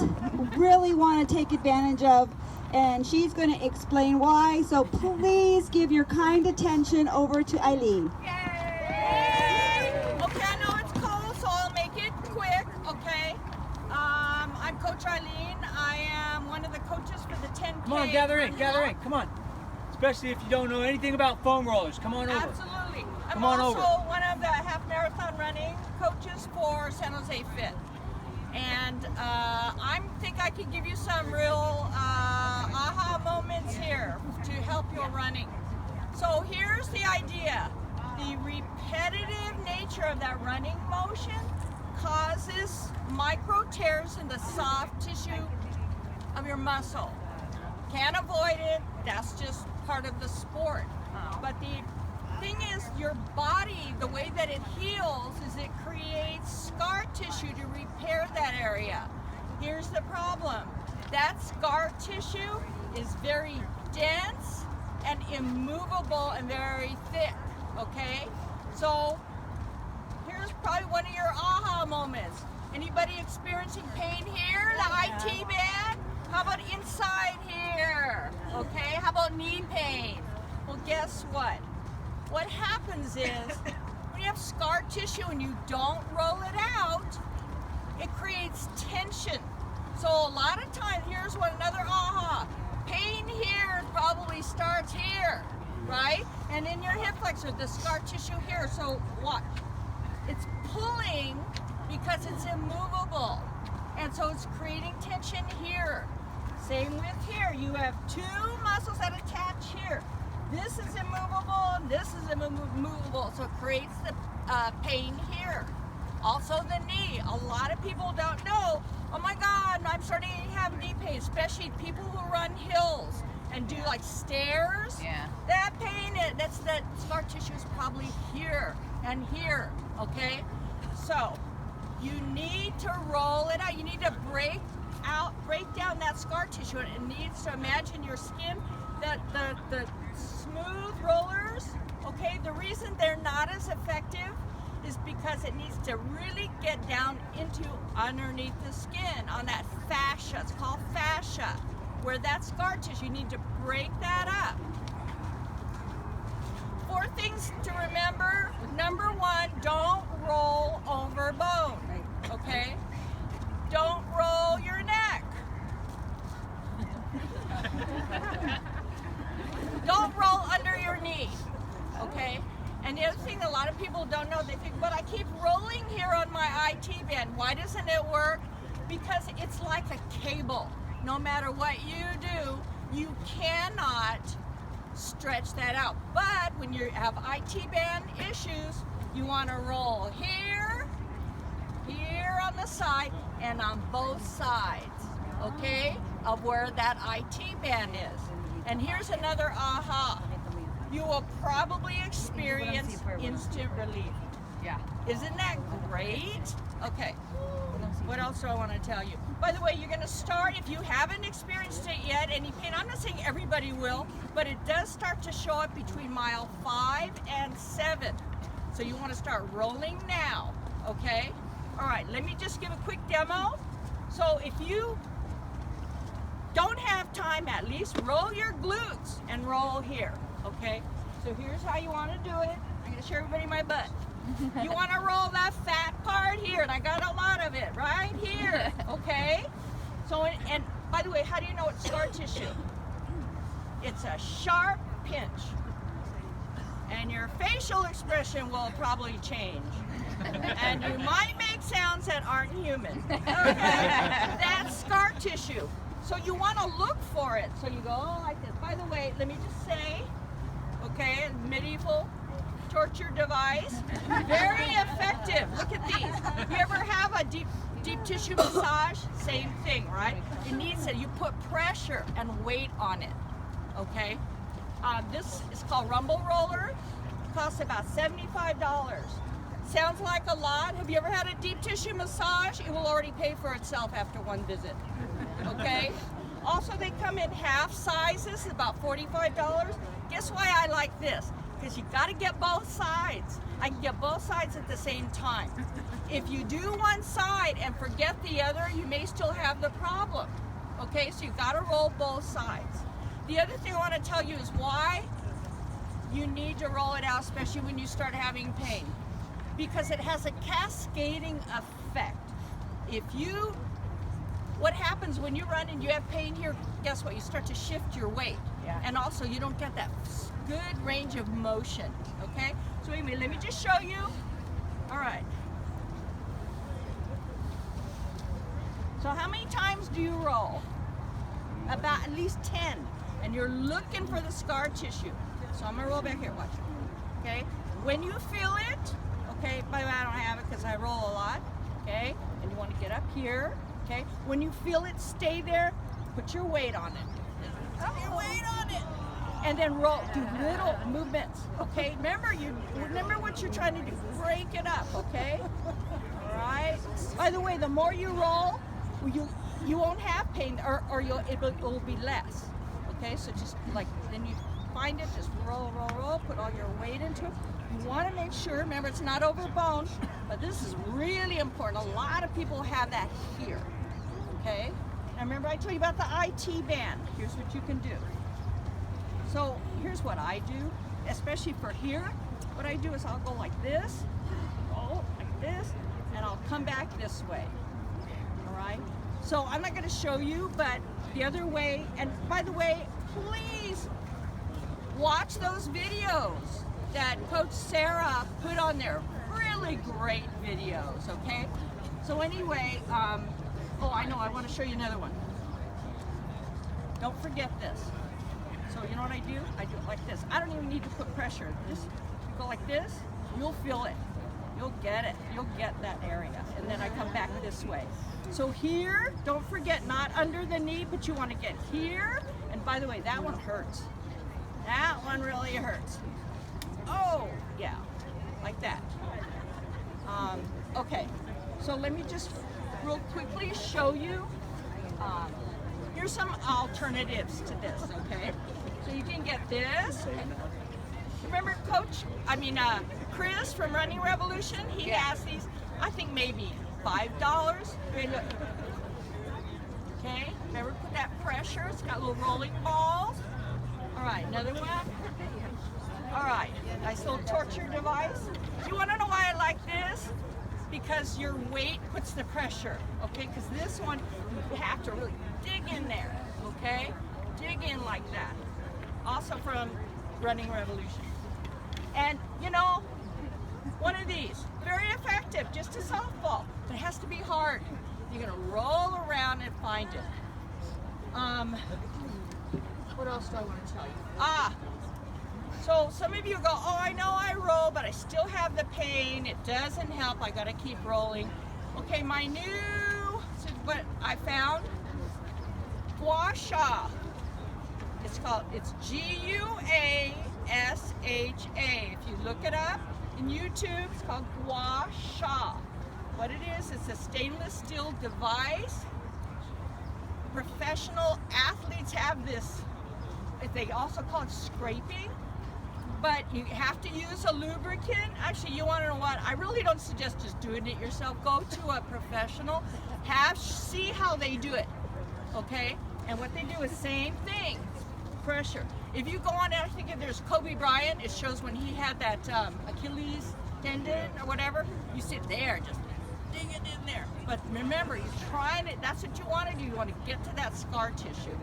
runners really want to take advantage of, and she's going to explain why. So please give your kind attention over to Eileen. Yay! Okay, I know it's cold, so I'll make it quick, okay? I'm Coach Eileen. I am one of the coaches for the 10K. Come on, gather in, come on. Especially if you don't know anything about foam rollers, come on over. Absolutely. Come on I'm also over. one of the half marathon running coaches for San Jose Fit. And I think I can give you some real aha moments here to help your running. So here's the idea. The repetitive nature of that running motion causes micro tears in the soft tissue of your muscle. Can't avoid it, that's just part of the sport. But the thing is, your body, the way that it heals is it creates scar tissue to repair that area. Here's the problem. That scar tissue is very dense and immovable and very thick, okay? So here's probably one of your aha moments. Anybody experiencing pain here? The IT band? How about inside here? Okay, how about knee pain? Well, guess what? What happens is when you have scar tissue and you don't roll it out, it creates tension. So a lot of times, here's what another aha. Pain here probably starts here, right? And in your hip flexor, the scar tissue here. So watch. It's pulling because it's immovable. And so it's creating tension here. Same with here. You have two muscles that attach here. This is immovable, and this is immovable, so it creates the pain here. Also the knee. A lot of people don't know, oh my God, I'm starting to have knee pain, especially people who run hills and do like stairs. Yeah. That pain, that's that scar tissue is probably here and here, okay? So you need to roll it out. You need to break down that scar tissue. It needs to imagine your skin, that the smooth rollers, okay, the reason they're not as effective is because it needs to really get down into underneath the skin on that fascia. It's called fascia, where that scar tissue, you need to break that up. 4 things to remember. Number 1, don't roll over bone, okay? Don't roll your neck. Don't roll under your knee, okay? And the other thing a lot of people don't know, they think, but I keep rolling here on my IT band. Why doesn't it work? Because it's like a cable. No matter what you do, you cannot stretch that out. But when you have IT band issues, you want to roll here, here on the side, and on both sides, okay, of where that IT band is. And here's another aha. You will probably experience instant relief. Yeah. Isn't that great? Okay. What else do I want to tell you? By the way, you're going to start, if you haven't experienced it yet, any pain, I'm not saying everybody will, but it does start to show up between mile 5 and 7. So you want to start rolling now, okay? All right, let me just give a quick demo. So if you don't have time, at least roll your glutes and roll here, okay? So here's how you want to do it. I'm going to show everybody my butt. You want to roll that fat part here, and I got a lot of it right here, okay? So, and by the way, how do you know it's scar tissue? It's a sharp pinch. And your facial expression will probably change. And you might make sounds that aren't human. Okay? That's scar tissue. So you want to look for it. So you go like this. By the way, let me just say, okay, medieval torture device, very effective. Look at these. You ever have a deep tissue massage? Same thing, right? It needs it. You put pressure and weight on it, okay? This is called Rumble Roller. It costs about $75. Sounds like a lot. Have you ever had a deep tissue massage? It will already pay for itself after one visit, okay? Also, they come in half sizes, about $45. Guess why I like this? because you got to get both sides. I can get both sides at the same time. If you do one side and forget the other, you may still have the problem. Okay, so you got to roll both sides. The other thing I want to tell you is why you need to roll it out, especially when you start having pain, because it has a cascading effect. What happens when you run and you have pain here, guess what? You start to shift your weight. Yeah. And also you don't get that good range of motion, okay? So anyway, let me just show you. All right. So how many times do you roll? About at least 10. And you're looking for the scar tissue. So I'm gonna roll back here, watch. Okay? When you feel it, okay, by the way, I don't have it because I roll a lot, okay? And you want to get up here, okay? When you feel it, stay there, put your weight on it. Put your weight on it. And then roll, do little movements, okay? Remember what you're trying to do. Break it up, okay? All right? By the way, the more you roll, you won't have pain, or it will be less, okay? So just like, then you find it, just roll, put all your weight into it. You want to make sure, remember it's not over bone, but this is really important. A lot of people have that here, okay? Now remember I told you about the IT band. Here's what you can do. So here's what I do, especially for here. What I do is I'll go like this, roll like this, and I'll come back this way, all right? So I'm not going to show you, but the other way, and by the way, please watch those videos that Coach Sarah put on there. Really great videos, okay? So anyway, oh, I know, I want to show you another one. Don't forget this. So you know what I do? I do it like this. I don't even need to put pressure. Just go like this, you'll feel it. You'll get it. You'll get that area. And then I come back this way. So here, don't forget, not under the knee, but you want to get here. And by the way, that one hurts. That one really hurts. Oh, yeah, like that. Okay, so let me just real quickly show you. Here's some alternatives to this, okay? So you can get this. Remember Chris from Running Revolution? He has these, I think maybe $5. Okay, remember put that pressure. It's got little rolling balls. All right, another one. All right, nice little torture device. You want to know why I like this? Because your weight puts the pressure, okay? Because this one, you have to really dig in there, okay? Dig in like that. Also from Running Revolution. And, you know, one of these, very effective, just a softball, but it has to be hard. You're going to roll around and find it. What else do I want to tell you? So some of you go, oh, I know I roll, but I still have the pain. It doesn't help. I got to keep rolling. Okay, my new, what I found, fascia. It's G-U-A-S-H-A. If you look it up in YouTube, it's called fascia. What it is, it's a stainless steel device. Professional athletes have this. They also call it scraping. But you have to use a lubricant. Actually, you want to know what? I really don't suggest just doing it yourself. Go to a professional. See how they do it, okay? And what they do is same thing, pressure. If you go on, I think if there's Kobe Bryant, it shows when he had that Achilles tendon or whatever. You sit there, just dig it in there. But remember, you're trying it. That's what you want to do. You want to get to that scar tissue.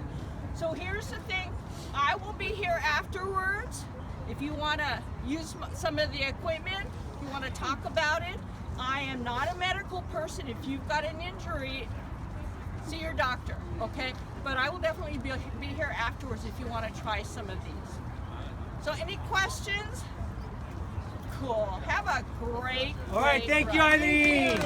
So here's the thing. I will be here afterwards. If you want to use some of the equipment, if you want to talk about it, I am not a medical person. If you've got an injury, see your doctor, okay? But I will definitely be here afterwards if you want to try some of these. So any questions? Cool. Have a great All right, thank you, Eileen.